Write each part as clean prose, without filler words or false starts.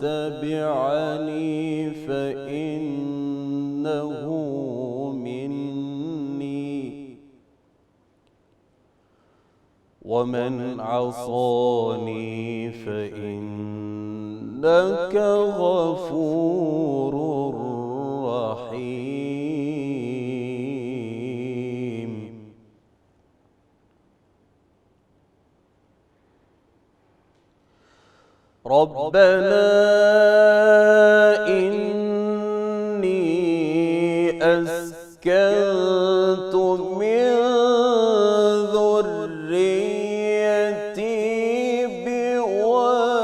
تبعني فإنه مني ومن عصاني فإنك غفور رحيم. ربنا إني أسكنت من ذريتي بواد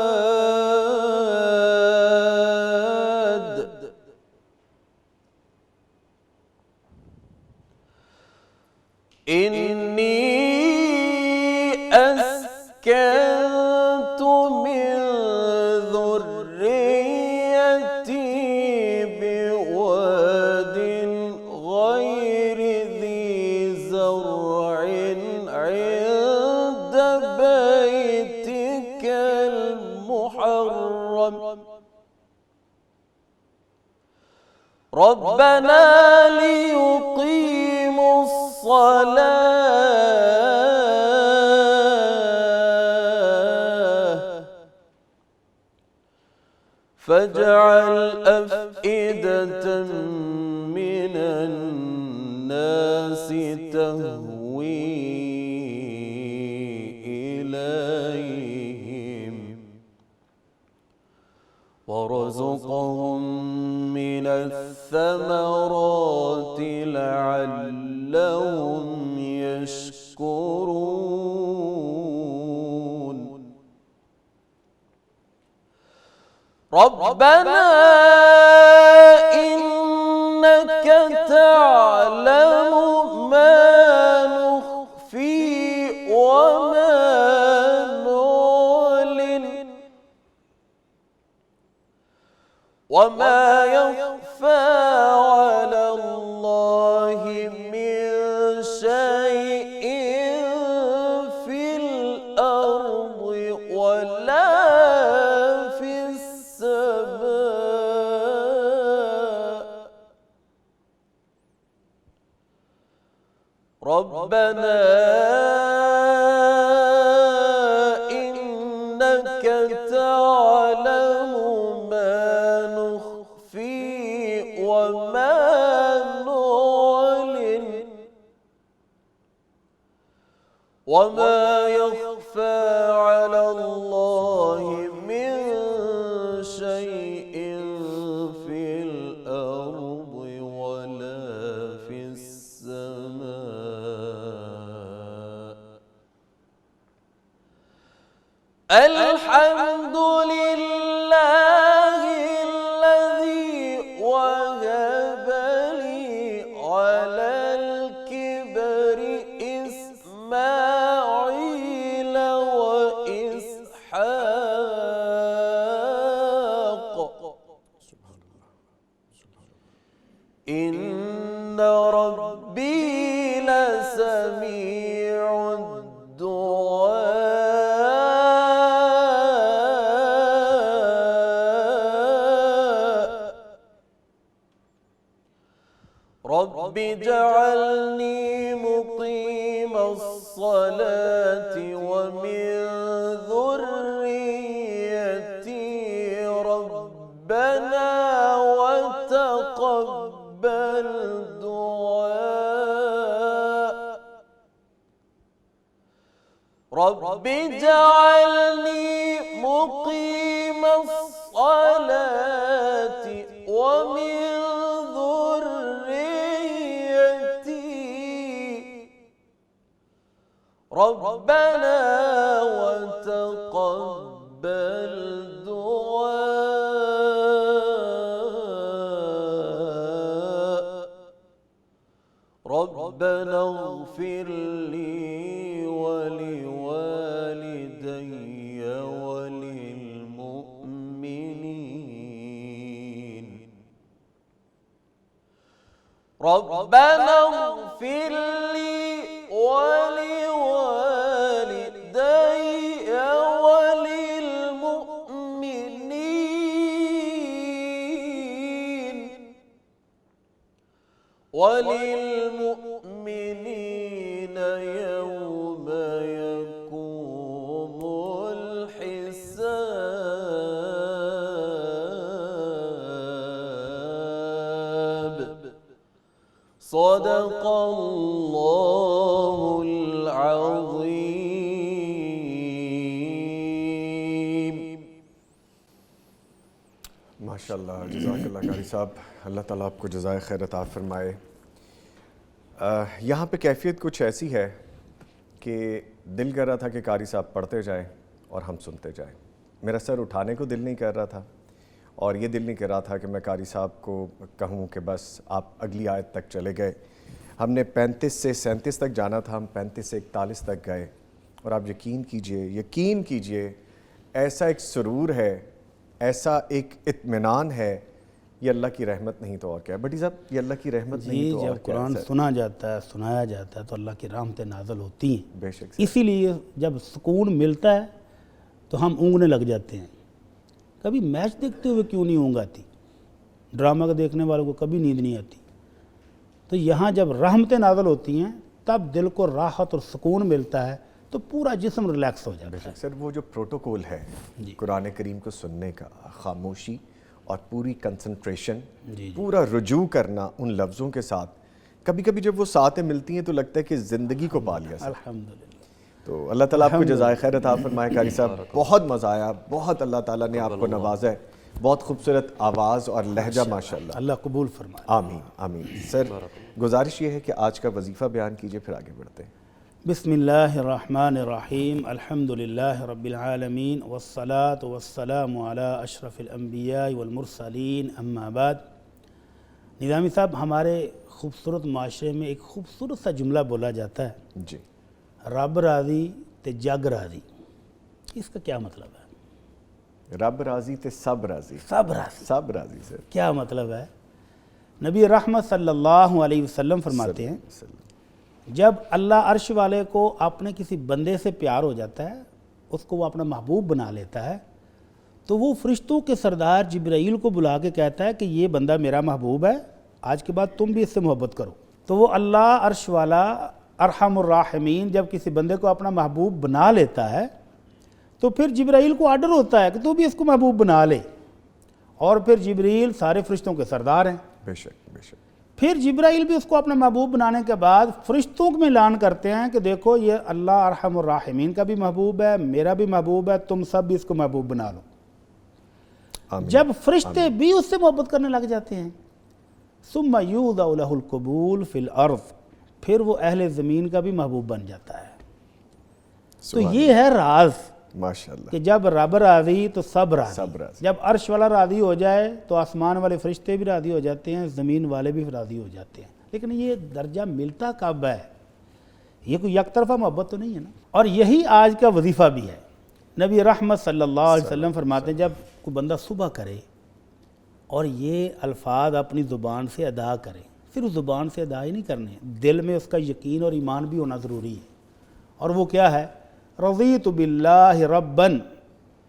أسكنت من ذريتي بواد غير ذي زرع عند بيتك المحرم ربنا ليقيموا الصلاة فاجعل أفئدة من الناس تهوي إليهم وارزقهم من الثمرات لعلهم يشكرون. ربنا إنك تعلم ما نخفي وما نعلن وما يخفى على الله من شيء في الأرض ولا في السماء. ربنا إنك تعلم ما نخفي وما نعلن وما يخفى على الله من شيء في الأرض ولا في السماء. الحمد لله الذي وهب لي على الكبر إسماعيل وإسحاق إن ربي لسميع الدعاء. رب اجعلني مقيم الصلاة ومن ذريتي ربنا وتقبل دعاء. رب اجعلني مقيم الصلاة ومن ربنا وتقبل دعاء. ربنا اغفر لي ولوالدي وللمؤمنين. ربنا اغفر لي ولوالدي وللمؤمنين وَلِلْمُؤْمِنِينَ يَوْمَ يَقُومُ الْحِسَابُ صدق اللہ العظیم۔ ماشاءاللہ، جزاک اللہ قاری صاحب، اللہ تعالیٰ آپ کو جزائے خیر عطا فرمائے۔ یہاں پہ کیفیت کچھ ایسی ہے کہ دل کر رہا تھا کہ قاری صاحب پڑھتے جائیں اور ہم سنتے جائیں۔ میرا سر اٹھانے کو دل نہیں کر رہا تھا، اور یہ دل نہیں کر رہا تھا کہ میں قاری صاحب کو کہوں کہ بس آپ اگلی آیت تک چلے گئے۔ ہم نے 35 سے 37 تک جانا تھا، ہم 35 سے 41 تک گئے، اور آپ یقین کیجئے ایسا ایک سرور ہے، ایسا ایک اطمینان ہے، یہ اللہ کی رحمت نہیں تو اور کیا ہے۔ بٹی صاحب، یہ اللہ کی رحمت نہیں تو اور جب کیا ہے؟ قرآن سنا جاتا ہے، سنایا جاتا ہے تو اللہ کی رحمتیں نازل ہوتی ہیں۔ بے شک اسی لیے جب سکون ملتا ہے تو ہم اونگنے لگ جاتے ہیں۔ کبھی میچ دیکھتے ہوئے کیوں نہیں اونگ آتی؟ ڈرامہ کا دیکھنے والوں کو کبھی نیند نہیں آتی۔ تو یہاں جب رحمتیں نازل ہوتی ہیں تب دل کو راحت اور سکون ملتا ہے، تو پورا جسم ریلیکس ہو جاتا بے ہے۔ شک سر، وہ جو پروٹوکول ہے قرآن کریم کو سننے کا، خاموشی اور پوری کنسنٹریشن، پورا رجوع کرنا ان لفظوں کے ساتھ، کبھی کبھی جب وہ ساتھ ملتی ہیں تو لگتا ہے کہ زندگی کو پا لیا سر۔ الحمدللہ۔ تو اللہ تعالیٰ آپ کو جزائے خیر عطا فرمائے۔ قاری صاحب، بہت مزہ آیا، بہت اللہ تعالیٰ نے آپ کو نوازا ہے، بہت خوبصورت آواز اور لہجہ ماشاءاللہ۔ اللہ قبول فرمائے۔ آمین آمین۔ سر، گزارش یہ ہے کہ آج کا وظیفہ بیان کیجئے، پھر آگے بڑھتے ہیں۔ بسم اللہ الرحمن الرحیم، الحمدللہ رب العالمین، والصلاة والسلام علی اشرف الانبیاء والمرسلین، اما بعد۔ نظامی صاحب، ہمارے خوبصورت معاشرے میں ایک خوبصورت سا جملہ بولا جاتا ہے، جی، رب راضی تے جگ راضی۔ اس کا کیا مطلب ہے؟ رب راضی تے سب راضی۔ سب راضی، سب راضی سر۔ کیا مطلب ہے؟ نبی رحمت صلی اللہ علیہ وسلم فرماتے ہیں، جب اللہ عرش والے کو اپنے کسی بندے سے پیار ہو جاتا ہے، اس کو وہ اپنا محبوب بنا لیتا ہے، تو وہ فرشتوں کے سردار جبرائیل کو بلا کے کہتا ہے کہ یہ بندہ میرا محبوب ہے، آج کے بعد تم بھی اس سے محبت کرو۔ تو وہ اللہ عرش والا ارحم الراحمین جب کسی بندے کو اپنا محبوب بنا لیتا ہے تو پھر جبرائیل کو آرڈر ہوتا ہے کہ تو بھی اس کو محبوب بنا لے، اور پھر جبرائیل سارے فرشتوں کے سردار ہیں۔ بے شک بے شک۔ پھر جبرائیل بھی اس کو اپنا محبوب بنانے کے بعد فرشتوں میں اعلان کرتے ہیں کہ دیکھو یہ اللہ ارحم الراحمین کا بھی محبوب ہے، میرا بھی محبوب ہے، تم سب بھی اس کو محبوب بنا لو۔ آمین۔ جب فرشتے بھی اس سے محبت کرنے لگ جاتے ہیں، ثم یوضع لہ القبول فی الارض، پھر وہ اہل زمین کا بھی محبوب بن جاتا ہے۔ تو یہ ہے راز ماشاءاللہ کہ جب رب راضی تو سب راضی۔ سب راضی۔ جب عرش والا راضی ہو جائے تو آسمان والے فرشتے بھی راضی ہو جاتے ہیں، زمین والے بھی راضی ہو جاتے ہیں۔ لیکن یہ درجہ ملتا کب ہے؟ یہ کوئی یک طرفہ محبت تو نہیں ہے نا۔ اور یہی آج کا وظیفہ بھی ہے۔ نبی رحمت صلی اللہ علیہ وسلم فرماتے ہیں جب کوئی بندہ صبح کرے اور یہ الفاظ اپنی زبان سے ادا کرے، صرف زبان سے ادا ہی نہیں کرنے، دل میں اس کا یقین اور ایمان بھی ہونا ضروری ہے۔ اور وہ کیا ہے؟ رضیت باللہ ربن،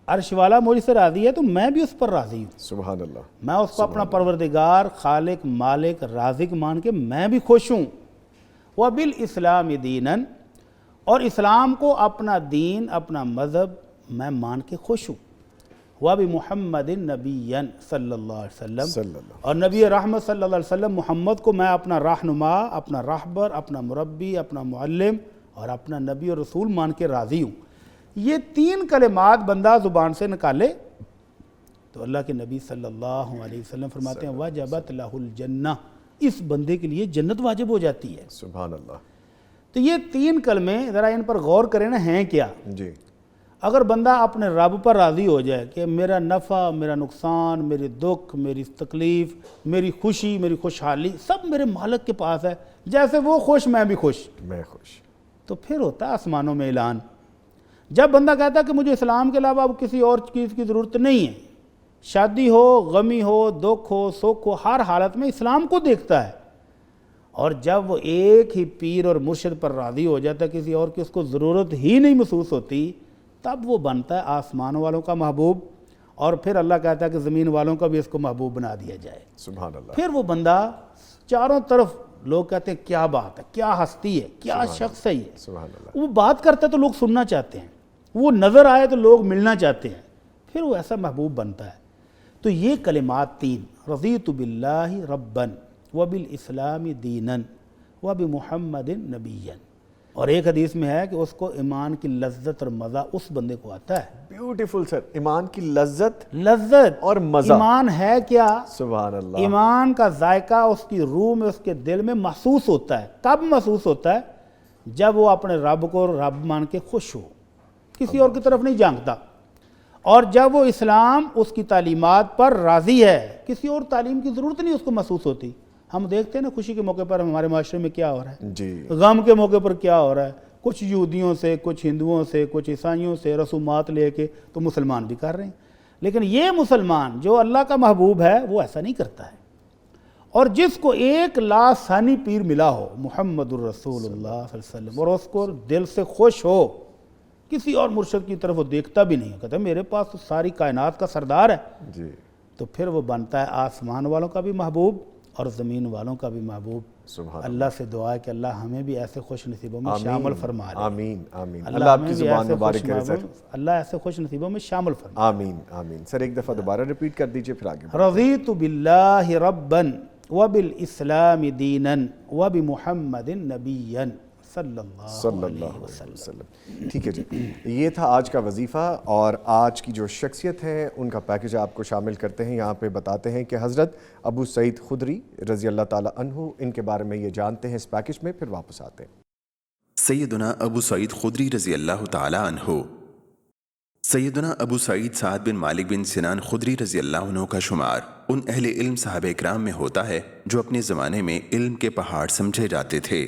عرش والا مجھ سے راضی ہے تو میں بھی اس پر راضی ہوں، سبحان اللہ۔ میں اس کو اپنا پروردگار، خالق، مالک، رازق مان کے میں بھی خوش ہوں۔ وبالاسلام دینا، اور اسلام کو اپنا دین، اپنا مذہب میں مان کے خوش ہوں۔ وبمحمد نبی صلی اللہ علیہ وسلم، اور نبی رحمت صلی اللہ علیہ وسلم محمد کو میں اپنا رہنما، اپنا راہبر، اپنا مربی، اپنا معلم اور اپنا نبی اور رسول مان کے راضی ہوں۔ یہ تین کلمات بندہ زبان سے نکالے تو اللہ کے نبی صلی اللہ علیہ وسلم فرماتے ہیں وجبت لہ الجنہ، اس بندے کے لیے جنت واجب ہو جاتی ہے۔ سبحان اللہ۔ تو یہ تین کلمے ذرا ان پر غور کریں نا، ہیں کیا؟ جی، اگر بندہ اپنے رب پر راضی ہو جائے کہ میرا نفع، میرا نقصان، میری دکھ، میری تکلیف، میری خوشی، میری خوشحالی سب میرے مالک کے پاس ہے، جیسے وہ خوش میں بھی خوش، میں خوش، تو پھر ہوتا ہے آسمانوں میں اعلان۔ جب بندہ کہتا ہے کہ مجھے اسلام کے علاوہ اب کسی اور چیز کی ضرورت نہیں ہے، شادی ہو، غمی ہو، دکھ ہو، سکھ ہو، ہر حالت میں اسلام کو دیکھتا ہے، اور جب وہ ایک ہی پیر اور مرشد پر راضی ہو جاتا ہے، کسی اور کی اس کو ضرورت ہی نہیں محسوس ہوتی، تب وہ بنتا ہے آسمانوں والوں کا محبوب، اور پھر اللہ کہتا ہے کہ زمین والوں کا بھی اس کو محبوب بنا دیا جائے۔ سبحان اللہ۔ پھر وہ بندہ چاروں طرف لوگ کہتے ہیں کیا بات ہے، کیا ہستی ہے، کیا شخص ہے یہ، سبحان اللہ۔ وہ بات کرتا ہے تو لوگ سننا چاہتے ہیں، وہ نظر آئے تو لوگ ملنا چاہتے ہیں، پھر وہ ایسا محبوب بنتا ہے۔ تو یہ کلمات تین، رضیت باللہ ربًا وبالاسلام دینا وبمحمد نبیًا، اور ایک حدیث میں ہے کہ اس کو ایمان کی لذت اور مزہ اس بندے کو آتا ہے۔ بیوٹیفل سر، ایمان کی لذت لذت اور مزہ، ایمان ہے کیا؟ سبحان اللہ۔ ایمان کا ذائقہ اس کی روح میں، اس کے دل میں محسوس ہوتا ہے۔ کب محسوس ہوتا ہے؟ جب وہ اپنے رب کو رب مان کے خوش ہو، کسی اور کی طرف نہیں جھانکتا، اور جب وہ اسلام اس کی تعلیمات پر راضی ہے، کسی اور تعلیم کی ضرورت نہیں اس کو محسوس ہوتی۔ ہم دیکھتے ہیں نا خوشی کے موقع پر ہمارے معاشرے میں کیا ہو رہا ہے، جی، غم کے موقع پر کیا ہو رہا ہے، کچھ یہودیوں سے، کچھ ہندوؤں سے، کچھ عیسائیوں سے رسومات لے کے تو مسلمان بھی کر رہے ہیں، لیکن یہ مسلمان جو اللہ کا محبوب ہے وہ ایسا نہیں کرتا ہے۔ اور جس کو ایک لاسانی پیر ملا ہو، محمد الرسول اللہ صلی اللہ علیہ وسلم، اور اس کو دل سے خوش ہو، کسی اور مرشد کی طرف وہ دیکھتا بھی نہیں، کہتا ہے میرے پاس تو ساری کائنات کا سردار ہے، جی، تو پھر وہ بنتا ہے آسمان والوں کا بھی محبوب اور زمین والوں کا بھی محبوب۔ سبحان اللہ سے دعا ہے کہ اللہ ہمیں بھی ایسے خوش نصیبوں میں شامل فرما لے۔ آمین آمین، اللہ آپ کی زبان مبارک کرے سر۔ اللہ ایسے خوش نصیبوں میں شامل فرما۔ آمین آمین۔ سر ایک دفعہ دوبارہ ریپیٹ کر دیجئے پھر آگے۔ رضیت باللہ ربًا وبالاسلام دینا وبمحمد نبیًا صلی اللہ علیہ وسلم۔ ٹھیک ہے جی، یہ تھا آج کا وظیفہ، اور آج کی جو شخصیت ہے ان کا پیکج آپ کو شامل کرتے ہیں۔ یہاں پہ بتاتے ہیں کہ حضرت ابو سعید خدری رضی اللہ تعالیٰ عنہ، ان کے بارے میں یہ جانتے ہیں اس پیکج میں، پھر واپس آتے ہیں۔ سیدنا ابو سعید خدری رضی اللہ تعالی عنہ۔ سیدنا ابو سعید سعد بن مالک بن سنان خدری رضی اللہ عنہ کا شمار ان اہل علم صحابہ کرام میں ہوتا ہے جو اپنے زمانے میں علم کے پہاڑ سمجھے جاتے تھے۔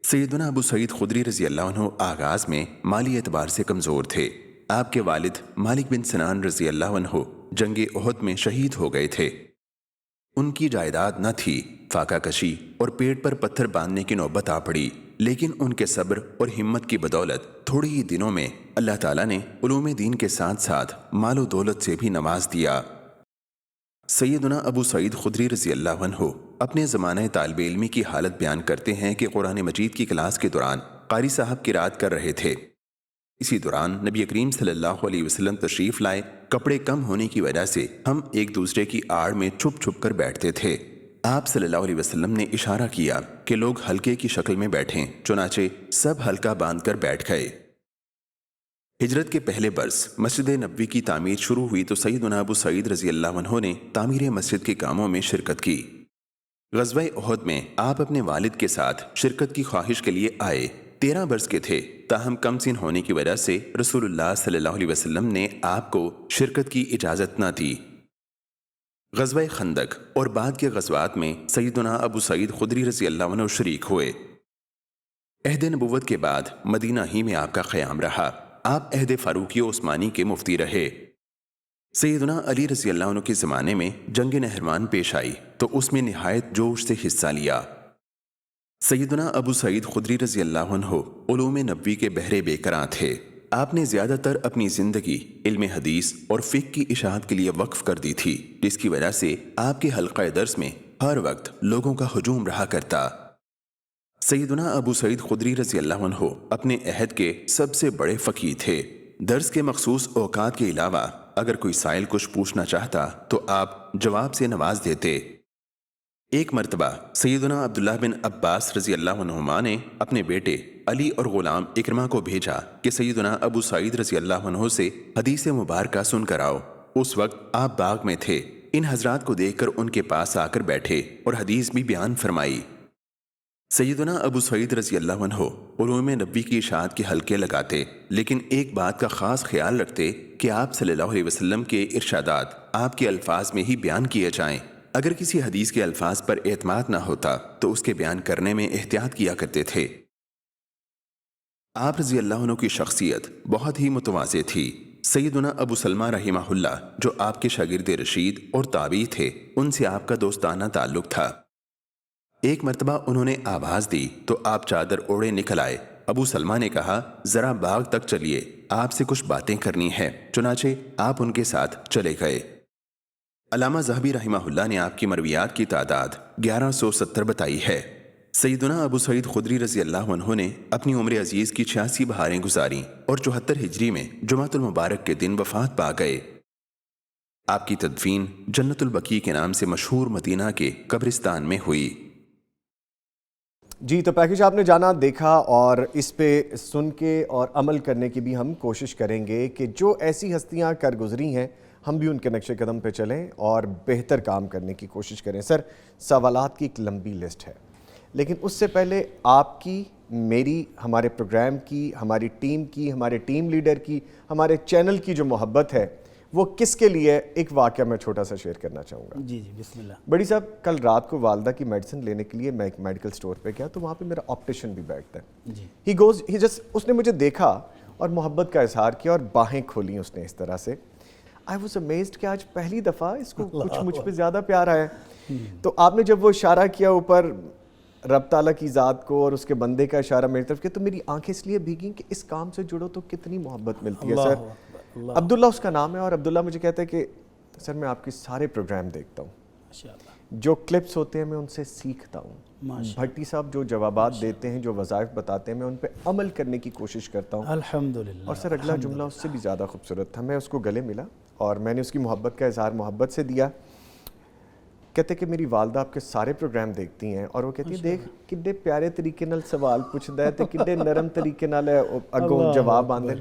سیدنا ابو سعید خدری رضی اللہ عنہ آغاز میں مالی اعتبار سے کمزور تھے۔ آپ کے والد مالک بن سنان رضی اللہ عنہ جنگ احد میں شہید ہو گئے تھے۔ ان کی جائیداد نہ تھی، فاقہ کشی اور پیٹ پر پتھر باندھنے کی نوبت آ پڑی، لیکن ان کے صبر اور ہمت کی بدولت تھوڑی ہی دنوں میں اللہ تعالیٰ نے علوم دین کے ساتھ ساتھ مال و دولت سے بھی نواز دیا۔ سیدنا ابو سعید خدری رضی اللہ عنہ اپنے زمانہ طالب علمی کی حالت بیان کرتے ہیں کہ قرآن مجید کی کلاس کے دوران قاری صاحب قرات کر رہے تھے۔ اسی دوران نبی کریم صلی اللہ علیہ وسلم تشریف لائے۔ کپڑے کم ہونے کی وجہ سے ہم ایک دوسرے کی آڑ میں چھپ چھپ کر بیٹھتے تھے۔ آپ صلی اللہ علیہ وسلم نے اشارہ کیا کہ لوگ حلقے کی شکل میں بیٹھیں، چنانچہ سب حلقہ باندھ کر بیٹھ گئے۔ ہجرت کے پہلے برس مسجد نبوی کی تعمیر شروع ہوئی تو سیدنا ابو سعید رضی اللہ عنہ نے تعمیر مسجد کے کاموں میں شرکت کی۔ غزوہ احد میں آپ اپنے والد کے ساتھ شرکت کی خواہش کے لیے آئے۔ 13 برس کے تھے، تاہم کم سن ہونے کی وجہ سے رسول اللہ صلی اللہ علیہ وسلم نے آپ کو شرکت کی اجازت نہ دی۔ غزوہ خندق اور بعد کے غزوات میں سیدنا ابو سعید خدری رضی اللہ عنہ شریک ہوئے۔ عہد نبوت کے بعد مدینہ ہی میں آپ کا قیام رہا۔ آپ عہد فاروقی و عثمانی کے مفتی رہے۔ سیدنا علی رضی اللہ عنہ کے زمانے میں جنگ نہروان پیش آئی تو اس میں نہایت جوش سے حصہ لیا۔ سیدنا ابو سعید خدری رضی اللہ عنہ علوم نبوی کے بہرے بے کراں تھے۔ آپ نے زیادہ تر اپنی زندگی علم حدیث اور فقہ کی اشاعت کے لیے وقف کر دی تھی، جس کی وجہ سے آپ کے حلقہ درس میں ہر وقت لوگوں کا ہجوم رہا کرتا۔ سیدنا ابو سعید خدری رضی اللہ عنہ اپنے عہد کے سب سے بڑے فقیہ تھے۔ درس کے مخصوص اوقات کے علاوہ اگر کوئی سائل کچھ پوچھنا چاہتا تو آپ جواب سے نواز دیتے۔ ایک مرتبہ سیدنا عبداللہ بن عباس رضی اللہ عنہما نے اپنے بیٹے علی اور غلام اکرمہ کو بھیجا کہ سیدنا ابو سعید رضی اللہ عنہ سے حدیث مبارکہ سن کر آؤ۔ اس وقت آپ باغ میں تھے۔ ان حضرات کو دیکھ کر ان کے پاس آ کر بیٹھے اور حدیث بھی بیان فرمائی۔ سیدنا ابو سعید رضی اللہ عنہ علوم نبوی کی اشاعت کے حلقے لگاتے، لیکن ایک بات کا خاص خیال رکھتے کہ آپ صلی اللہ علیہ وسلم کے ارشادات آپ کے الفاظ میں ہی بیان کیے جائیں۔ اگر کسی حدیث کے الفاظ پر اعتماد نہ ہوتا تو اس کے بیان کرنے میں احتیاط کیا کرتے تھے۔ آپ رضی اللہ عنہ کی شخصیت بہت ہی متواضع تھی۔ سیدنا ابو سلمہ رحمہ اللہ جو آپ کے شاگرد رشید اور تابعی تھے، ان سے آپ کا دوستانہ تعلق تھا۔ ایک مرتبہ انہوں نے آواز دی تو آپ چادر اوڑے نکل آئے۔ ابو سلمہ نے کہا ذرا باغ تک چلیے، آپ سے کچھ باتیں کرنی ہے، چنانچہ آپ ان کے ساتھ چلے گئے۔ علامہ ذہبی رحمہ اللہ نے آپ کی مرویات کی تعداد 1170 بتائی ہے۔ سیدنا ابو سعید خدری رضی اللہ عنہ نے اپنی عمر عزیز کی 86 بہاریں گزاریں اور 74 ہجری میں جمعۃ المبارک کے دن وفات پا گئے۔ آپ کی تدفین جنت البقیع کے نام سے مشہور مدینہ کے قبرستان میں ہوئی۔ جی، تو پیکج آپ نے جانا، دیکھا، اور اس پہ سن کے اور عمل کرنے کی بھی ہم کوشش کریں گے کہ جو ایسی ہستیاں کر گزری ہیں ہم بھی ان کے نقش قدم پہ چلیں اور بہتر کام کرنے کی کوشش کریں۔ سر، سوالات کی ایک لمبی لسٹ ہے، لیکن اس سے پہلے آپ کی، میری، ہمارے پروگرام کی، ہماری ٹیم کی، ہمارے ٹیم لیڈر کی، ہمارے چینل کی جو محبت ہے وہ کس کے لیے، ایک واقعہ میں چھوٹا سا شیئر کرنا چاہوں گا۔ جی جی بسم اللہ۔ بڑی صاحب، کل رات کو والدہ کی میڈیسن لینے کے لیے میں ایک میڈیکل سٹور پہ گیا تو وہاں پہ میرا آپٹیشن بھی بیٹھتا ہے۔ جی، اس نے مجھے دیکھا اور محبت کا اظہار کیا اور باہیں کھولیں اس نے اس طرح سے۔ آئی واز امیزڈ کہ آج پہلی دفعہ اس کو کچھ مجھ پہ زیادہ پیار آیا ہے۔ تو آپ نے جب وہ اشارہ کیا اوپر رب تعالیٰ کی ذات کو اور اس کے بندے کا اشارہ میری طرف کیا، تو میری آنکھیں اس لیے بھیگیں کہ اس کام سے جڑو تو کتنی محبت ملتی ہے۔ سر، عبداللہ اس کا نام ہے، اور عبداللہ مجھے کہتا ہے کہ سر میں آپ کے سارے پروگرام دیکھتا ہوں، جو کلپس ہوتے ہیں میں ان سے سیکھتا ہوں۔ بھٹی صاحب جو جوابات دیتے ہیں، جو وظائف بتاتے ہیں، میں ان پہ عمل کرنے کی کوشش کرتا ہوں۔ الحمدللہ۔ اور سر اگلا جملہ اس سے بھی زیادہ خوبصورت تھا۔ میں اس کو گلے ملا اور میں نے اس کی محبت کا اظہار محبت سے دیا۔ کہتے کہ میری والدہ آپ کے سارے پروگرام دیکھتی ہیں اور وہ کہتی ہے دیکھ کڈے پیارے طریقے نال سوال پوچھدا ہے تے کڈے نرم طریقے نال اگوں جواب آندے۔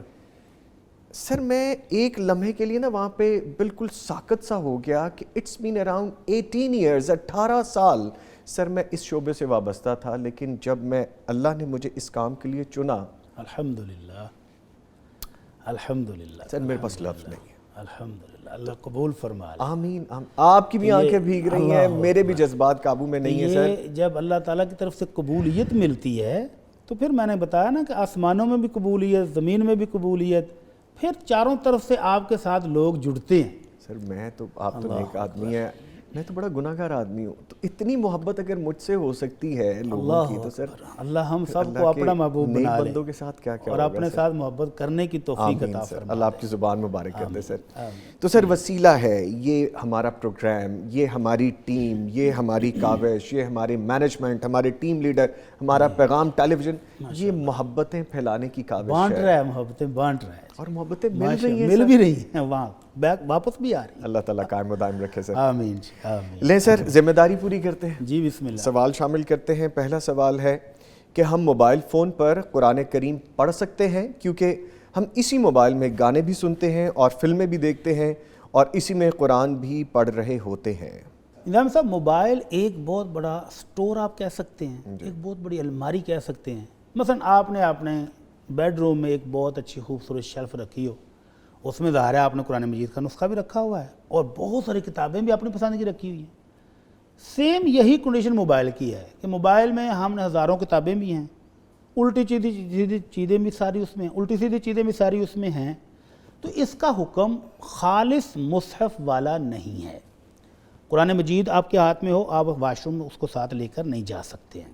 سر میں ایک لمحے کے لیے نا وہاں پہ بالکل ساکت سا ہو گیا کہ اٹس بین اراؤنڈ 18 ایئرز، 18 سال سر میں اس شعبے سے وابستہ تھا، لیکن جب میں اللہ نے مجھے اس کام کے لیے چنا، الحمدللہ الحمدللہ، سر میرے پاس لفظ نہیں ہے۔ الحمدللہ، اللہ قبول فرما لے۔ آمین۔ آپ کی بھی آنکھیں بھیگ رہی ہیں، میرے بھی جذبات قابو میں نہیں ہیں۔ سر یہ جب اللہ تعالیٰ کی طرف سے قبولیت ملتی ہے تو پھر میں نے بتایا نا کہ آسمانوں میں بھی قبولیت، زمین میں بھی قبولیت، پھر چاروں طرف سے آپ کے ساتھ لوگ جڑتے ہیں۔ سر میں تو، آپ تو نیک آدمی ہیں، میں تو بڑا گناہ گار آدمی ہوں، تو اتنی محبت اگر مجھ سے ہو سکتی ہے لوگوں کی تو سر اللہ ہم سب کو اپنا محبوب بنا لے بندوں کے ساتھ کیا کیا اور اپنے ساتھ محبت کرنے کی توفیق عطا فرمائے۔ اللہ آپ کی زبان مبارک کر دے سر۔ تو سر وسیلہ ہے یہ ہمارا پروگرام، یہ ہماری ٹیم، یہ ہماری کاوش، یہ ہمارے مینجمنٹ، ہمارے ٹیم لیڈر، ہمارا پیغام ٹیلی ویژن، یہ محبتیں پھیلانے کی کاوش بانٹ رہا ہے، محبتیں بانٹ رہا ہے اور محبتیں مل رہی ہیں، مل بھی رہی ہیں، وہاں واپس بھی آ رہی ہیں۔ اللہ تعالیٰ قائم و دائم رکھے سر۔ آمین جی آمین۔ لیں سر، ذمہ داری پوری کرتے ہیں، جی بسم اللہ۔ سوال شامل کرتے ہیں۔ پہلا سوال ہے کہ ہم موبائل فون پر قرآن کریم پڑھ سکتے ہیں؟ کیونکہ ہم اسی موبائل میں گانے بھی سنتے ہیں اور فلمیں بھی دیکھتے ہیں اور اسی میں قرآن بھی پڑھ رہے ہوتے ہیں۔ نظام صاحب، موبائل ایک بہت بڑا سٹور آپ کہہ سکتے ہیں، ایک بہت بڑی الماری کہہ سکتے ہیں۔ مثلا آپ نے اپنے بیڈ روم میں ایک بہت اچھی خوبصورت شیلف رکھی ہو، اس میں ظاہر ہے آپ نے قرآن مجید کا نسخہ بھی رکھا ہوا ہے اور بہت ساری کتابیں بھی اپنی پسند کی رکھی ہوئی ہیں۔ سیم یہی کنڈیشن موبائل کی ہے کہ موبائل میں ہم نے ہزاروں کتابیں بھی ہیں، الٹی سیدھی چیزیں بھی ساری اس میں، الٹی سیدھی چیزیں بھی ساری اس میں ہیں۔ تو اس کا حکم خالص مصحف والا نہیں ہے۔ قرآن مجید آپ کے ہاتھ میں ہو، آپ واش روم میں اس کو ساتھ لے کر نہیں جا سکتے ہیں۔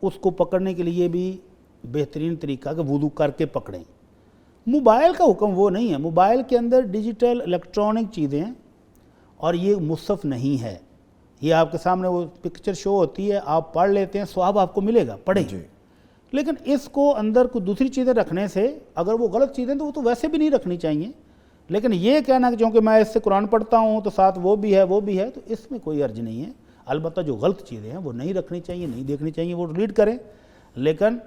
اس کو پکڑنے کے لیے بھی بہترین طریقہ کہ وضو کر کے پکڑیں۔ موبائل کا حکم وہ نہیں ہے، موبائل کے اندر ڈیجیٹل الیکٹرانک چیزیں ہیں اور یہ مصحف نہیں ہے۔ یہ آپ کے سامنے وہ پکچر شو ہوتی ہے، آپ پڑھ لیتے ہیں، ثواب آپ کو ملے گا، پڑھیں۔ لیکن اس کو اندر کوئی دوسری چیزیں رکھنے سے، اگر وہ غلط چیزیں تو وہ تو ویسے بھی نہیں رکھنی چاہیے، لیکن یہ کہنا کہ چونکہ میں اس سے قرآن پڑھتا ہوں تو ساتھ وہ بھی ہے وہ بھی ہے، تو اس میں کوئی حرج نہیں ہے۔ البتہ جو غلط چیزیں ہیں وہ نہیں رکھنی چاہیے، نہیں دیکھنی چاہیے، وہ ڈیلیٹ کریں۔ لیکن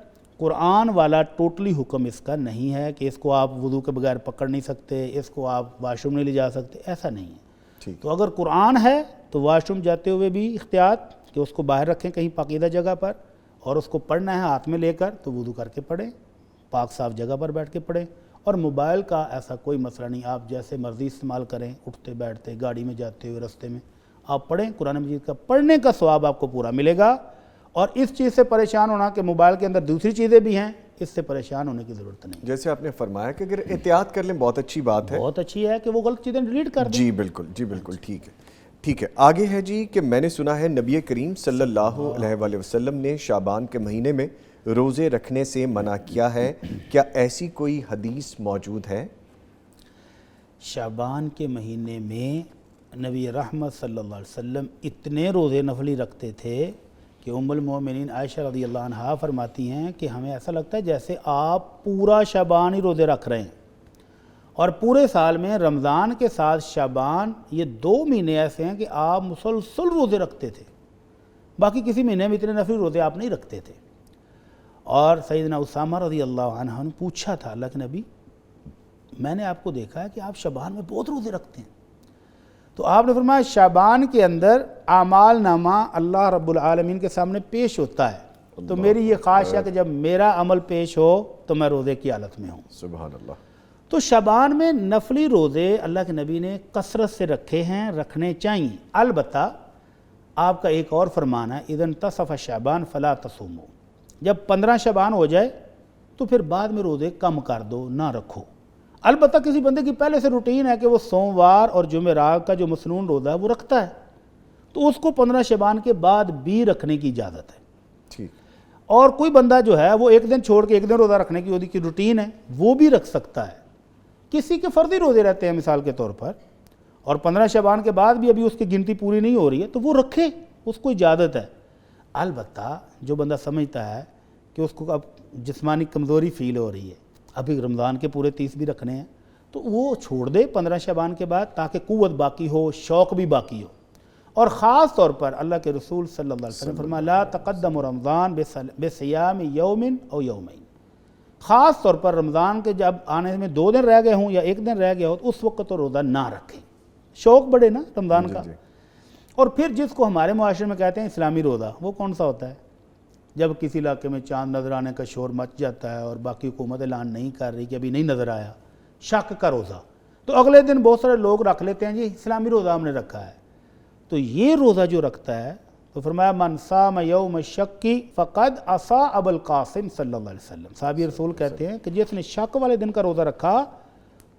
قرآن والا ٹوٹلی حکم اس کا نہیں ہے کہ اس کو آپ وضو کے بغیر پکڑ نہیں سکتے، اس کو آپ واش روم نہیں لے جا سکتے، ایسا نہیں ہے۔ تو اگر قرآن ہے تو واش روم جاتے ہوئے بھی احتیاط کہ اس کو باہر رکھیں کہیں پاکیزہ جگہ پر، اور اس کو پڑھنا ہے ہاتھ میں لے کر تو وضو کر کے پڑھیں، پاک صاف جگہ پر بیٹھ کے پڑھیں۔ اور موبائل کا ایسا کوئی مسئلہ نہیں، آپ جیسے مرضی استعمال کریں، اٹھتے بیٹھتے، گاڑی میں جاتے ہوئے، رستے میں آپ پڑھیں، قرآن مجید کا پڑھنے کا ثواب آپ کو پورا ملے گا۔ اور اس چیز سے پریشان ہونا کہ موبائل کے اندر دوسری چیزیں بھی ہیں، اس سے پریشان ہونے کی ضرورت نہیں۔ جیسے آپ نے فرمایا کہ اگر احتیاط کر لیں بہت اچھی بات ہے، بہت اچھی ہے کہ وہ غلط چیزیں ڈیلیٹ کر دیں۔ جی بالکل، جی بالکل، ٹھیک ہے، ٹھیک ہے۔ آگے ہے جی کہ میں نے سنا ہے نبی کریم صلی اللہ علیہ وآلہ وسلم نے شعبان کے مہینے میں روزے رکھنے سے منع کیا ہے، کیا ایسی کوئی حدیث موجود ہے؟ شعبان کے مہینے میں نبی رحمت صلی اللہ علیہ وسلم اتنے روزے نفلی رکھتے تھے کہ ام المومنین عائشہ رضی اللہ عنہا فرماتی ہیں کہ ہمیں ایسا لگتا ہے جیسے آپ پورا شعبان ہی روزے رکھ رہے ہیں، اور پورے سال میں رمضان کے ساتھ شعبان یہ 2 مہینے ایسے ہیں کہ آپ مسلسل روزے رکھتے تھے، باقی کسی مہینے میں اتنے نفلی روزے آپ نہیں رکھتے تھے۔ اور سیدنا اسامہ رضی اللہ عنہ نے پوچھا تھا اللہ کے نبی میں نے آپ کو دیکھا ہے کہ آپ شعبان میں بہت روزے رکھتے ہیں، تو آپ نے فرمایا شعبان کے اندر اعمال نامہ اللہ رب العالمین کے سامنے پیش ہوتا ہے، تو میری یہ خواہش ہے کہ جب میرا عمل پیش ہو تو میں روزے کی حالت میں ہوں۔ سبحان اللہ۔ تو شعبان میں نفلی روزے اللہ کے نبی نے کثرت سے رکھے ہیں، رکھنے چاہیے۔ البتہ آپ کا ایک اور فرمان ہے اذا انتصف شعبان فلا تصوموا، جب 15 شعبان ہو جائے تو پھر بعد میں روزے کم کر دو، نہ رکھو۔ البتہ کسی بندے کی پہلے سے روٹین ہے کہ وہ سوموار اور جمعرات کا جو مسنون روزہ ہے وہ رکھتا ہے، تو اس کو 15 شعبان کے بعد بھی رکھنے کی اجازت ہے۔ ٹھیک۔ اور کوئی بندہ جو ہے وہ ایک دن چھوڑ کے ایک دن روزہ رکھنے کی اس کی روٹین ہے، وہ بھی رکھ سکتا ہے۔ کسی کے فرضی روزے رہتے ہیں مثال کے طور پر، اور 15 شعبان کے بعد بھی ابھی اس کی گنتی پوری نہیں ہو رہی ہے، تو وہ رکھے، اس کو اجازت ہے۔ البتہ جو بندہ سمجھتا ہے کہ اس کو اب جسمانی کمزوری فیل ہو رہی ہے، ابھی رمضان کے پورے 30 بھی رکھنے ہیں، تو وہ چھوڑ دے 15 شعبان کے بعد، تاکہ قوت باقی ہو، شوق بھی باقی ہو۔ اور خاص طور پر اللہ کے رسول صلی اللہ علیہ وسلم فرمایا لا تقدم رمضان بصیام یوم او یومین، خاص طور پر رمضان کے جب آنے میں 2 دن رہ گئے ہوں یا 1 دن رہ گیا ہو تو اس وقت تو روزہ نہ رکھیں، شوق بڑھے نا رمضان کا۔ اور پھر جس کو ہمارے معاشرے میں کہتے ہیں اسلامی روزہ، وہ کون سا ہوتا ہے؟ جب کسی علاقے میں چاند نظر آنے کا شور مچ جاتا ہے اور باقی حکومت اعلان نہیں کر رہی کہ ابھی نہیں نظر آیا، شک کا روزہ، تو اگلے دن بہت سارے لوگ رکھ لیتے ہیں جی اسلامی روزہ ہم نے رکھا ہے۔ تو یہ روزہ جو رکھتا ہے تو فرمایا من صام یوم الشک فقد عصا ابا القاسم صلی اللہ علیہ وسلم، صحابی رسول کہتے ہیں کہ جس نے شک والے دن کا روزہ رکھا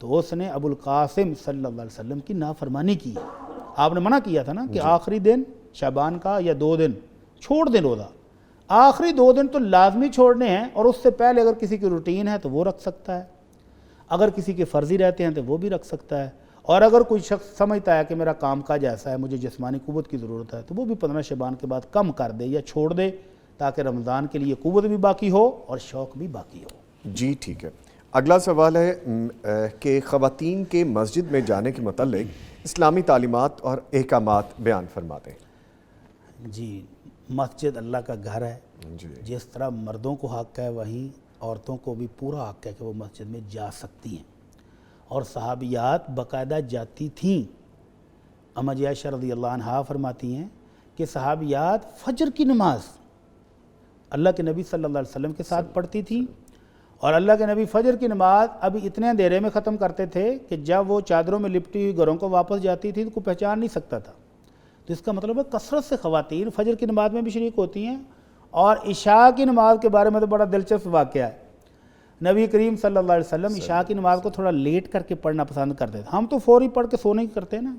تو اس نے ابو القاسم صلی اللہ علیہ وسلم کی نافرمانی کی۔ آپ نے منع کیا تھا نا کہ آخری دن شعبان کا یا 2 دن چھوڑ دیں روزہ، آخری 2 دن تو لازمی چھوڑنے ہیں، اور اس سے پہلے اگر کسی کی روٹین ہے تو وہ رکھ سکتا ہے، اگر کسی کے فرضی رہتے ہیں تو وہ بھی رکھ سکتا ہے، اور اگر کوئی شخص سمجھتا ہے کہ میرا کام کاج ایسا ہے مجھے جسمانی قوت کی ضرورت ہے تو وہ بھی 15 شعبان کے بعد کم کر دے یا چھوڑ دے، تاکہ رمضان کے لیے قوت بھی باقی ہو اور شوق بھی باقی ہو۔ جی ٹھیک ہے۔ اگلا سوال ہے کہ خواتین کے مسجد میں جانے کے متعلق اسلامی تعلیمات اور احکامات بیان فرما دیں۔ جی، مسجد اللہ کا گھر ہے، جی جس طرح مردوں کو حق ہے وہیں عورتوں کو بھی پورا حق ہے کہ وہ مسجد میں جا سکتی ہیں، اور صحابیات باقاعدہ جاتی تھیں۔ اما عائشہ رضی اللہ عنہا فرماتی ہیں کہ صحابیات فجر کی نماز اللہ کے نبی صلی اللہ علیہ وسلم کے ساتھ پڑھتی تھیں، اور اللہ کے نبی فجر کی نماز ابھی اتنے اندھیرے میں ختم کرتے تھے کہ جب وہ چادروں میں لپٹی ہوئی گھروں کو واپس جاتی تھی تو کوئی پہچان نہیں سکتا تھا۔ تو اس کا مطلب ہے کثرت سے خواتین فجر کی نماز میں بھی شریک ہوتی ہیں۔ اور عشاء کی نماز کے بارے میں تو بڑا دلچسپ واقعہ ہے، نبی کریم صلی اللہ علیہ وسلم عشاء کی نماز کو تھوڑا لیٹ کر کے پڑھنا پسند کرتے تھے، ہم تو فوری پڑھ کے سونے کی کرتے ہیں نا،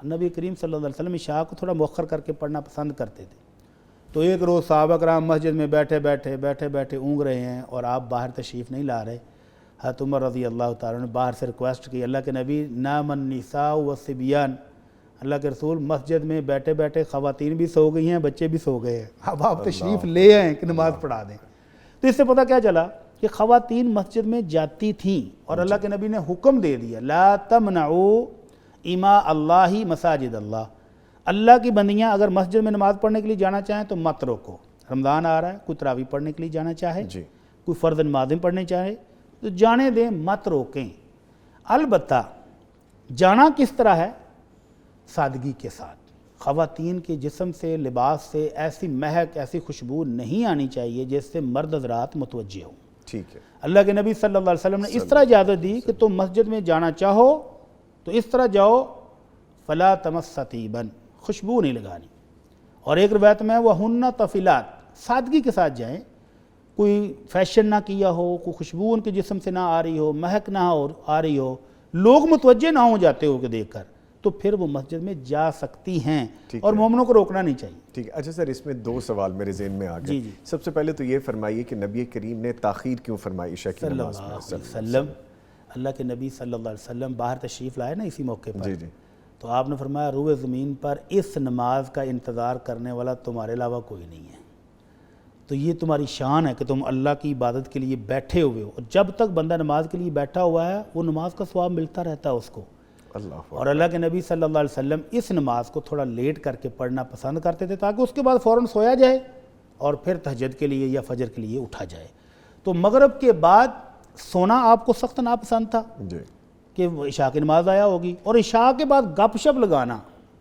نبی کریم صلی اللہ علیہ وسلم عشاء کو تھوڑا مؤخر کر کے پڑھنا پسند کرتے تھے۔ تو ایک روز صحابہ کرام مسجد میں بیٹھے بیٹھے اونگ رہے ہیں اور آپ باہر تشریف نہیں لا رہے، حضرت عمر رضی اللہ تعالیٰ نے باہر سے ریکویسٹ کی، اللہ کے نبی نام النساء والصبیان، اللہ کے رسول مسجد میں بیٹھے خواتین بھی سو گئی ہیں، بچے بھی سو گئے ہیں، اب آپ تشریف لے آئیں کہ نماز پڑھا دیں۔ تو اس سے پتہ کیا چلا کہ خواتین مسجد میں جاتی تھیں، اور اللہ کے نبی نے حکم دے دیا لا تمنعوا اماء اللہ مساجد اللہ، اللہ کی بندیاں اگر مسجد میں نماز پڑھنے کے لیے جانا چاہیں تو مت روکو۔ رمضان آ رہا ہے، کوئی تراویح پڑھنے کے لیے جانا چاہے، کوئی فرض نمازیں پڑھنے چاہے تو جانے دیں، مت روکیں۔ البتہ جانا کس طرح ہے؟ سادگی کے ساتھ، خواتین کے جسم سے لباس سے ایسی مہک ایسی خوشبو نہیں آنی چاہیے جس سے مرد حضرات متوجہ ہوں۔ ٹھیک ہے۔ اللہ کے نبی صلی اللہ علیہ وسلم نے اس طرح اجازت دی کہ تم مسجد میں جانا چاہو تو اس طرح جاؤ، فلا تمس طیبا، خوشبو نہیں لگانی۔ اور ایک روایت میں وہن طفلات، سادگی کے ساتھ جائیں، کوئی فیشن نہ کیا ہو، کوئی خوشبو ان کے جسم سے نہ آ رہی ہو، مہک نہ آ رہی ہو، لوگ متوجہ نہ ہو جاتے ہو کہ دیکھ کر، تو پھر وہ مسجد میں جا سکتی ہیں، اور مومنوں کو روکنا نہیں چاہیے۔ ٹھیک ہے۔ اچھا سر، اس میں 2 سوال میرے ذہن میں آ گئے۔ سب سے پہلے تو یہ فرمائیے کہ نبی کریم نے تاخیر کیوں فرمائی عشاء کی نماز میں؟ صلی اللہ علیہ وسلم، اللہ کے نبی صلی اللہ علیہ وسلم باہر تشریف لائے نا اسی موقع پر، تو آپ نے فرمایا روئے زمین پر اس نماز کا انتظار کرنے والا تمہارے علاوہ کوئی نہیں ہے. تو یہ تمہاری شان ہے کہ تم اللہ کی عبادت کے لیے بیٹھے ہوئے ہو. اور جب تک بندہ نماز کے لیے بیٹھا ہوا ہے وہ نماز کا ثواب ملتا رہتا ہے اس کو. اللہ اور اللہ کے نبی صلی اللہ علیہ وسلم اس نماز کو تھوڑا لیٹ کر کے پڑھنا پسند کرتے تھے تاکہ اس کے بعد فوراً سویا جائے اور پھر تہجد کے لیے یا فجر کے لیے اٹھا جائے. تو مغرب کے بعد سونا آپ کو سخت ناپسند تھا جی کہ عشاء کی نماز آیا ہوگی، اور عشاء کے بعد گپ شپ لگانا،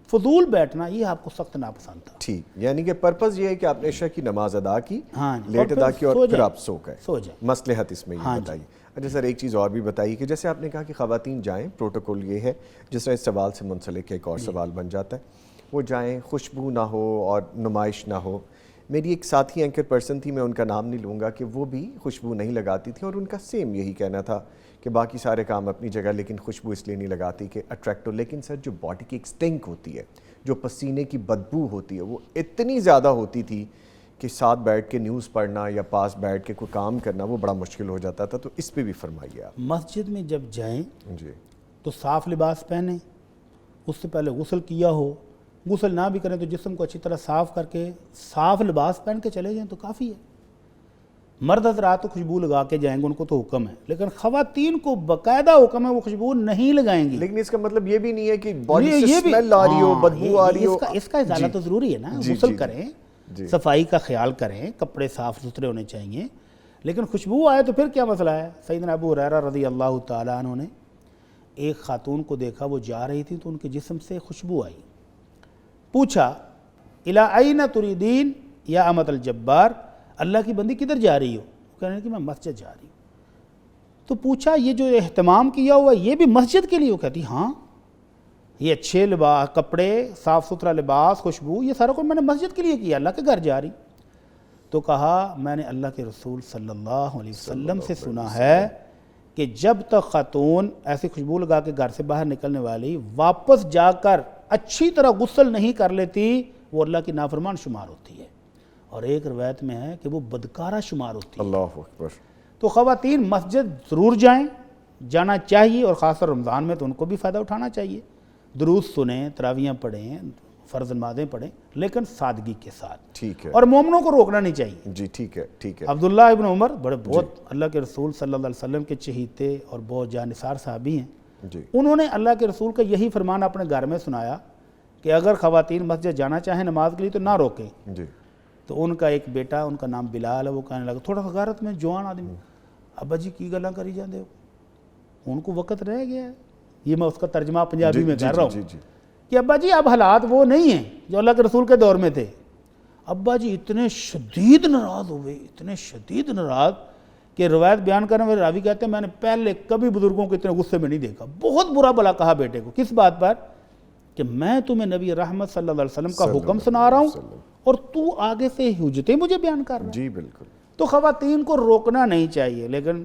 فضول بیٹھنا، یہ آپ کو سخت ناپسند تھا. ٹھیک، یعنی کہ پرپز یہ ہے کہ آپ نے عشاء کی نماز ادا کی، ہاں جی، لیٹ اور ادا پھر کی اور سو پھر جائیں. آپ سو گئے. سو جائیں. مصلحت اس میں یہ بتائیے. اچھا سر، ایک چیز اور بھی بتائیے کہ جیسے آپ نے کہا کہ خواتین جائیں، پروٹوکول یہ ہے، جس طرح اس سوال سے منسلک ایک اور سوال بن جاتا ہے، وہ جائیں، خوشبو نہ ہو اور نمائش نہ ہو. میری ایک ساتھی اینکر پرسن تھی، میں ان کا نام نہیں لوں گا، کہ وہ بھی خوشبو نہیں لگاتی تھی اور ان کا سیم یہی کہنا تھا کہ باقی سارے کام اپنی جگہ لیکن خوشبو اس لیے نہیں لگاتی کہ اٹریکٹ ہو. لیکن سر جو باڈی کی ایک سٹنک ہوتی ہے، جو پسینے کی بدبو ہوتی ہے، وہ اتنی زیادہ ہوتی تھی کہ ساتھ بیٹھ کے نیوز پڑھنا یا پاس بیٹھ کے کوئی کام کرنا وہ بڑا مشکل ہو جاتا تھا. تو اس پہ بھی فرمائیے آپ. مسجد میں جب جائیں جی تو صاف لباس پہنیں، اس سے پہلے غسل کیا ہو. غسل نہ بھی کریں تو جسم کو اچھی طرح صاف کر کے صاف لباس پہن کے چلے جائیں تو کافی ہے. مرد حضرات تو خوشبو لگا کے جائیں گے، ان کو تو حکم ہے، لیکن خواتین کو باقاعدہ حکم ہے وہ خوشبو نہیں لگائیں گی. لیکن اس کا مطلب یہ بھی نہیں ہے کہ باڈی یہ سے بھی اسمیل آ رہی ہو، ہاں، بدبو آ رہی ہو. اس کا ازالہ تو ضروری ہے نا. غسل کریں، صفائی کا خیال کریں، کپڑے صاف ستھرے ہونے چاہیے، لیکن خوشبو آئے تو پھر کیا مسئلہ ہے. سیدنا ابو ہریرہ رضی اللہ تعالیٰ عنہ نے ایک خاتون کو دیکھا، وہ جا رہی تھی تو ان کے جسم سے خوشبو آئی. پوچھا الی این تریدین یا امۃ الجبار، اللہ کی بندی کدھر جا رہی ہو؟ کہنے لگی کہ میں مسجد جا رہی ہوں. تو پوچھا یہ جو اہتمام کیا ہوا یہ بھی مسجد کے لیے؟ وہ کہتی ہاں، یہ اچھے لباس، کپڑے، صاف ستھرا لباس، خوشبو، یہ سارا کچھ میں نے مسجد کے لیے کیا، اللہ کے گھر جا رہی. تو کہا میں نے اللہ کے رسول صلی اللہ علیہ وسلم سے سنا ہے کہ جب تک خاتون ایسی خوشبو لگا کے گھر سے باہر نکلنے والی واپس جا کر اچھی طرح غسل نہیں کر لیتی وہ اللہ کی نافرمان شمار ہوتی ہے، اور ایک روایت میں ہے کہ وہ بدکارہ شمار ہوتی ہے. اللہ اکبر. تو خواتین مسجد ضرور جائیں، جانا چاہیے، اور خاص طور رمضان میں تو ان کو بھی فائدہ اٹھانا چاہیے. درود سنیں، تراویحیں پڑھیں، فرض نمازیں پڑھیں، لیکن سادگی کے ساتھ. ٹھیک ہے. اور مومنوں کو روکنا نہیں چاہیے. جی ٹھیک ہے ٹھیک ہے. عبداللہ ابن عمر بہت اللہ کے رسول صلی اللہ علیہ وسلم کے چہیتے اور بہت جانثار صحابی ہیں. جی انہوں نے اللہ کے رسول کا یہی فرمان اپنے گھر میں سنایا کہ اگر خواتین مسجد جانا چاہیں نماز کے لیے تو نہ روکیں. جی. تو ان کا ایک بیٹا، ان کا نام بلال ہے، وہ کہنے لگا، تھوڑا غیرت میں جوان آدمی، ابا جی کی گلاں کری جاندے ہو، ان کو وقت رہ گیا ہے. یہ میں اس کا ترجمہ پنجابی میں کر رہا ہوں کہ ابا جی اب حالات وہ نہیں ہیں جو اللہ کے رسول کے دور میں تھے. ابا جی اتنے شدید ناراض ہوئے، اتنے شدید ناراض کہ روایت بیان کرنے والے راوی کہتے ہیں میں نے پہلے کبھی بزرگوں کو اتنے غصے میں نہیں دیکھا. بہت برا بلا کہا بیٹے کو. کس بات پر؟ کہ میں تمہیں نبی رحمت صلی اللہ علیہ وسلم کا حکم سنا رہا ہوں اور تو آگے سے حجتیں مجھے بیان کر رہا ہے. جی بالکل. تو خواتین کو روکنا نہیں چاہیے. لیکن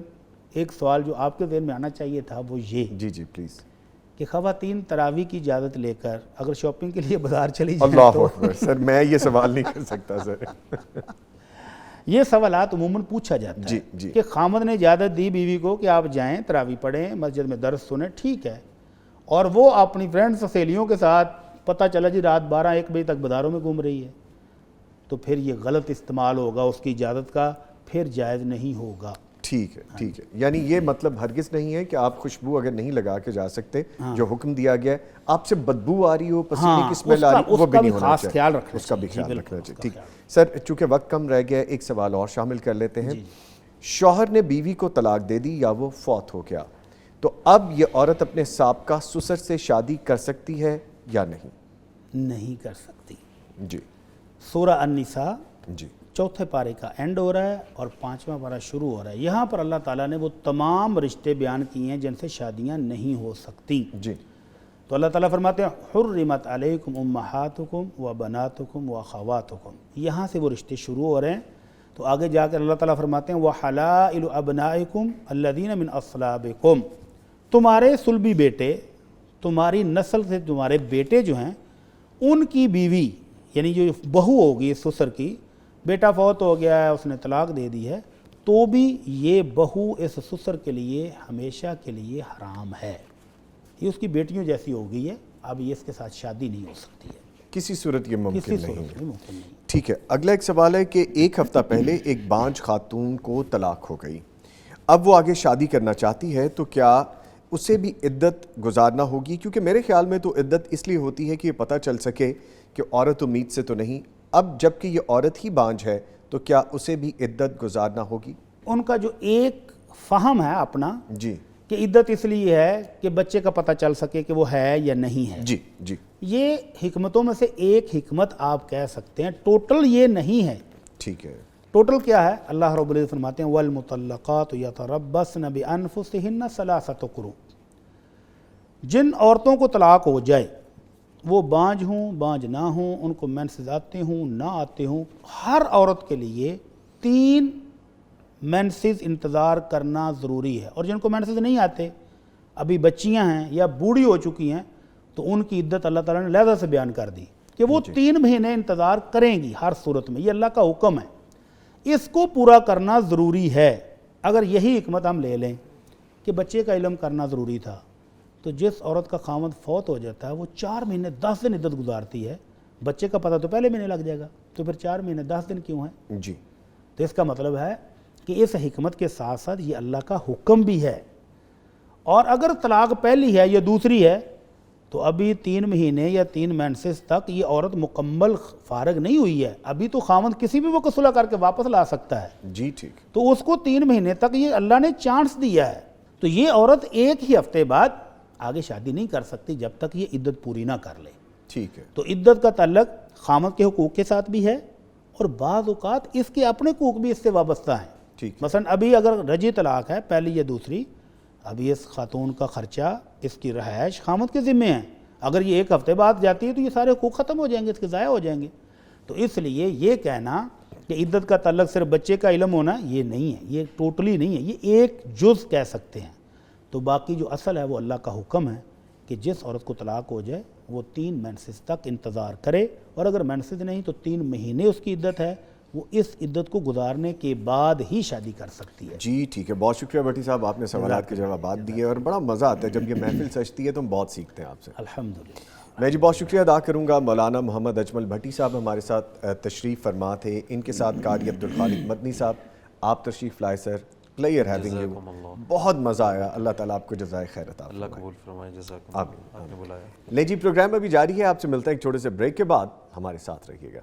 ایک سوال جو آپ کے ذہن میں آنا چاہیے تھا وہ یہ جی جی پلیز کہ خواتین تراویح کی اجازت لے کر اگر شاپنگ کے لیے بازار چلی جائیں اللہ تو اکبر. سر میں یہ سوال نہیں کر سکتا سر. یہ سوالات عموماً پوچھا جاتا جی ہے جی. کہ خامد نے اجازت دی بیوی کو کہ آپ جائیں تراویح پڑھیں، مسجد میں درس سنیں، ٹھیک ہے، اور وہ اپنی فرینڈز سہیلیوں کے ساتھ پتہ چلا جی رات 12-1 بجے تک بازاروں میں گھوم رہی ہے، تو پھر یہ غلط استعمال ہوگا اس کی اجازت کا، پھر جائز نہیں ہوگا. ٹھیک ہے ٹھیک ہے. یعنی یہ مطلب ہرگز نہیں ہے کہ آپ خوشبو اگر نہیں لگا کے جا سکتے، جو حکم دیا گیا ہے، آپ سے بدبو آ رہی ہو، پسینے کی اسمیل آ رہی ہو، وہ بھی نہیں ہونا چاہیے. خیال رکھنا اس کا بھی چاہیے. خیال رکھنا چاہیے. ٹھیک سر، چونکہ وقت کم رہ گیا ایک سوال اور شامل کر لیتے ہیں. شوہر نے بیوی کو طلاق دے دی یا وہ فوت ہو گیا، تو اب یہ عورت اپنے سابقہ سسر سے شادی کر سکتی ہے یا نہیں؟ نہیں کر سکتی. جی. سورہ النساء جی. 4 پارے کا اینڈ ہو رہا ہے اور 5واں پارہ شروع ہو رہا ہے. یہاں پر اللہ تعالیٰ نے وہ تمام رشتے بیان کیے ہیں جن سے شادیاں نہیں ہو سکتی. جی. تو اللہ تعالیٰ فرماتے ہیں حرمت علیکم امہاتکم و بناتکم و اخواتکم. یہاں سے وہ رشتے شروع ہو رہے ہیں. تو آگے جا کر اللہ تعالیٰ فرماتے ہیں وحلائل ابنائکم الذین من اصلابکم. تمہارے صلبی بیٹے، تمہاری نسل سے تمہارے بیٹے جو ہیں ان کی بیوی، یعنی جو بہو ہوگی سسر کی، بیٹا فوت ہو گیا ہے، اس نے طلاق دے دی ہے، تو بھی یہ بہو اس سسر کے لیے ہمیشہ کے لیے حرام ہے. یہ اس کی بیٹیوں جیسی ہو گئی ہے، اب یہ اس کے ساتھ شادی نہیں ہو سکتی ہے، کسی صورت یہ ممکن کسی نہیں صورت ہے۔ میں ممکن نہیں۔ ٹھیک ہے، اگلا ایک سوال ہے کہ ایک ہفتہ پہلے ایک بانجھ خاتون کو طلاق ہو گئی، اب وہ آگے شادی کرنا چاہتی ہے، تو کیا اسے بھی عدت گزارنا ہوگی؟ کیونکہ میرے خیال میں تو عدت اس لیے ہوتی ہے کہ یہ پتہ چل سکے کہ عورت امید سے تو نہیں، اب جب کہ یہ عورت ہی بانجھ ہے تو کیا اسے بھی عدت گزارنا ہوگی؟ ان کا جو ایک فہم ہے اپنا جی کہ عدت اس لیے ہے کہ بچے کا پتہ چل سکے کہ وہ ہے یا نہیں ہے، جی جی یہ حکمتوں میں سے ایک حکمت آپ کہہ سکتے ہیں، ٹوٹل یہ نہیں ہے۔ ٹھیک ہے، ٹوٹل کیا ہے؟ اللہ رب العزت فرماتے ہیں وَالْمُطَلَّقَاتُ يَتَرَبَّصْنَ بِأَنفُسِهِنَّ ثَلَاثَةَ قُرُوء، جن عورتوں کو طلاق ہو جائے، وہ بانجھ ہوں بانجھ نہ ہوں، ان کو مینسز آتے ہوں نہ آتے ہوں، ہر عورت کے لیے 3 مینسز انتظار کرنا ضروری ہے، اور جن کو مینسز نہیں آتے، ابھی بچیاں ہیں یا بوڑھی ہو چکی ہیں، تو ان کی عدت اللہ تعالیٰ نے لہذا سے بیان کر دی کہ وہ 3 مہینے انتظار کریں گی ہر صورت میں، یہ اللہ کا حکم ہے، اس کو پورا کرنا ضروری ہے۔ اگر یہی حکمت ہم لے لیں کہ بچے کا علم کرنا ضروری تھا، تو جس عورت کا خامد فوت ہو جاتا ہے وہ 4 مہینے 10 دن عدت گزارتی ہے، بچے کا پتہ تو پہلے مہینے لگ جائے گا، تو پھر 4 مہینے 10 دن کیوں ہیں؟ جی تو اس کا مطلب ہے کہ اس حکمت کے ساتھ ساتھ یہ اللہ کا حکم بھی ہے، اور اگر طلاق پہلی ہے یا دوسری ہے تو ابھی 3 مہینے یا 3 مینسز تک یہ عورت مکمل فارغ نہیں ہوئی ہے، ابھی تو خامد کسی بھی وقت صلح کر کے واپس لا سکتا ہے، جی ٹھیک، تو اس کو 3 مہینے تک یہ اللہ نے چانس دیا ہے، تو یہ عورت ایک ہی ہفتے بعد آگے شادی نہیں کر سکتی جب تک یہ عدت پوری نہ کر لے۔ ٹھیک ہے، تو عدت کا تعلق خامد کے حقوق کے ساتھ بھی ہے، اور بعض اوقات اس کے اپنے حقوق بھی اس سے وابستہ ہیں۔ ٹھیک، مثلا ابھی اگر رجی طلاق ہے، پہلی یا دوسری، ابھی اس خاتون کا خرچہ، اس کی رہائش خامد کے ذمے ہیں، اگر یہ ایک ہفتے بعد جاتی ہے تو یہ سارے حقوق ختم ہو جائیں گے، اس کے ضائع ہو جائیں گے۔ تو اس لیے یہ کہنا کہ عدت کا تعلق صرف بچے کا علم ہونا، یہ نہیں ہے، یہ ٹوٹلی نہیں ہے، یہ ایک جز کہہ سکتے ہیں۔ تو باقی جو اصل ہے وہ اللہ کا حکم ہے کہ جس عورت کو طلاق ہو جائے وہ 3 مینسز تک انتظار کرے، اور اگر مینسز نہیں تو 3 مہینے اس کی عدت ہے، وہ اس عدت کو گزارنے کے بعد ہی شادی کر سکتی ہے۔ جی ٹھیک ہے، بہت شکریہ بھٹی صاحب، آپ نے سوالات کے جوابات دیے، اور بڑا مزہ آتا ہے جب یہ محفل سجتی ہے تو ہم بہت سیکھتے ہیں آپ سے۔ الحمدللہ۔ میں جی بہت شکریہ ادا کروں گا مولانا محمد اجمل بھٹی صاحب ہمارے ساتھ تشریف فرما تھے، ان کے ساتھ قاری عبدالخالق مدنی صاحب، آپ تشریف لائے سر، پلیئر ہیونگ یو، بہت مزہ آیا، اللہ تعالیٰ آپ کو جزائے خیر عطا فرمائے، اللہ قبول فرمائے، جزاکم اللہ، آپ نے بلایا۔ لے جی پروگرام ابھی جاری ہے، آپ سے ملتا ہے ایک چھوٹے سے بریک کے بعد، ہمارے ساتھ رہیے گا۔